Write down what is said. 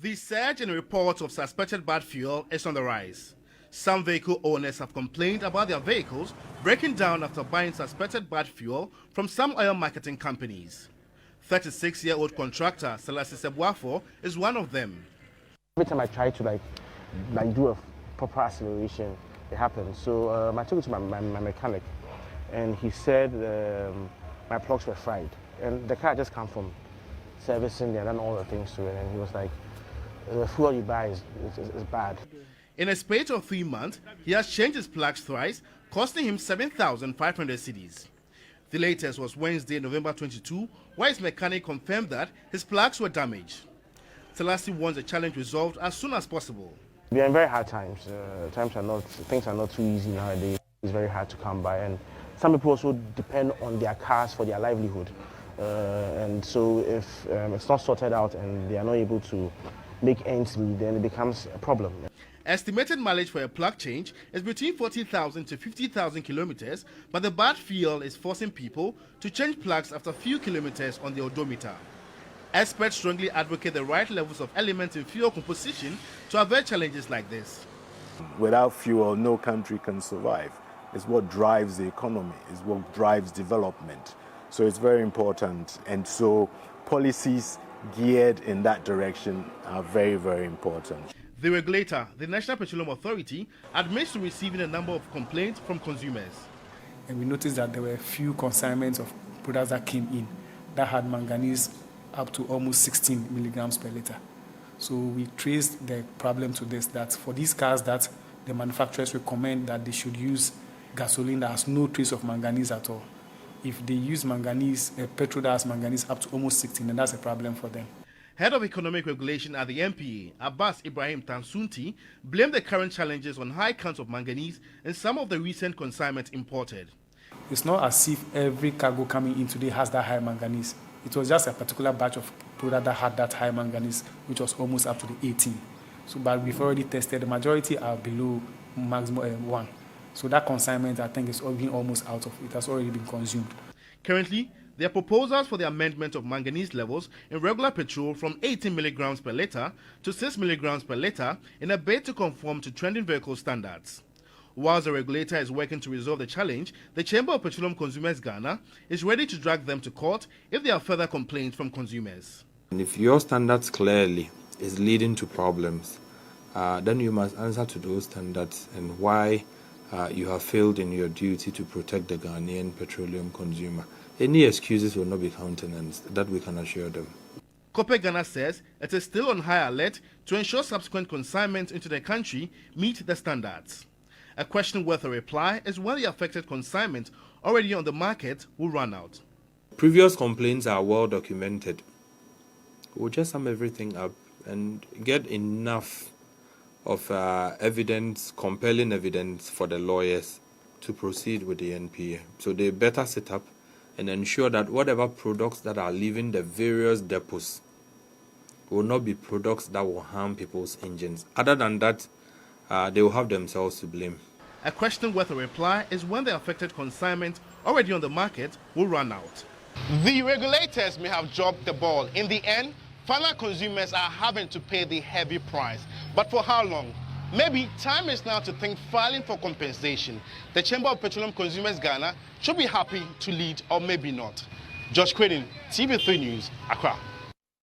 The surge in reports of suspected bad fuel is on the rise. Some vehicle owners have complained about their vehicles breaking down after buying suspected bad fuel from some oil marketing companies. 36-year-old contractor Selassie Sebuafo is one of them. Every time I try to do a proper acceleration, it happens. So I took it to my mechanic, and he said my plugs were fried. And the car just come from servicing and done all the things to it, and he was like, the fuel you buy is bad. In a space of 3 months, he has changed his plugs thrice, costing him 7,500 cedis. The latest was Wednesday, November 22, where his mechanic confirmed that his plugs were damaged. Selassie wants the challenge resolved as soon as possible. We are in very hard times. Things are not too easy nowadays. It's very hard to come by, and some people also depend on their cars for their livelihood. And so if it's not sorted out and they are not able to make ends meet, then it becomes a problem. Estimated mileage for a plug change is between 40,000 to 50,000 kilometers, but the bad fuel is forcing people to change plugs after a few kilometers on the odometer. Experts strongly advocate the right levels of elements in fuel composition to avoid challenges like this. Without fuel, no country can survive. It's what drives the economy, it's what drives development. So it's very important, and so policies geared in that direction are very, very important. The regulator, the National Petroleum Authority, admits to receiving a number of complaints from consumers. And we noticed that there were a few consignments of products that came in that had manganese up to almost 16 milligrams per liter. So we traced the problem to this, that for these cars that the manufacturers recommend that they should use gasoline that has no trace of manganese at all. If they use manganese, petrol that has manganese up to almost 16, then that's a problem for them. Head of Economic Regulation at the NPA, Abbas Ibrahim Tansunti, blamed the current challenges on high counts of manganese in some of the recent consignments imported. It's not as if every cargo coming in today has that high manganese. It was just a particular batch of product that had that high manganese, which was almost up to the 18. So, but we've already tested, the majority are below maximum 1. So that consignment, I think, is almost out of it. It has already been consumed. Currently, there are proposals for the amendment of manganese levels in regular petrol from 18 milligrams per liter to 6 milligrams per liter in a bid to conform to trending vehicle standards. Whilst the regulator is working to resolve the challenge, the Chamber of Petroleum Consumers Ghana is ready to drag them to court if there are further complaints from consumers. And if your standards clearly is leading to problems, then you must answer to those standards and why you have failed in your duty to protect the Ghanaian petroleum consumer. Any excuses will not be countenanced, that we can assure them. COPEC Ghana says it is still on high alert to ensure subsequent consignments into the country meet the standards. A question worth a reply is when the affected consignment already on the market will run out. Previous complaints are well documented. We'll just sum everything up and get enough of evidence, compelling evidence for the lawyers to proceed with the NPA. So they better sit up and ensure that whatever products that are leaving the various depots will not be products that will harm people's engines. Other than that, they will have themselves to blame. A question worth a reply is when the affected consignment already on the market will run out. The regulators may have dropped the ball. In the end, final consumers are having to pay the heavy price. But for how long? Maybe time is now to think filing for compensation. The Chamber of Petroleum Consumers Ghana should be happy to lead, or maybe not. Josh Quidden, TV3 News, Accra.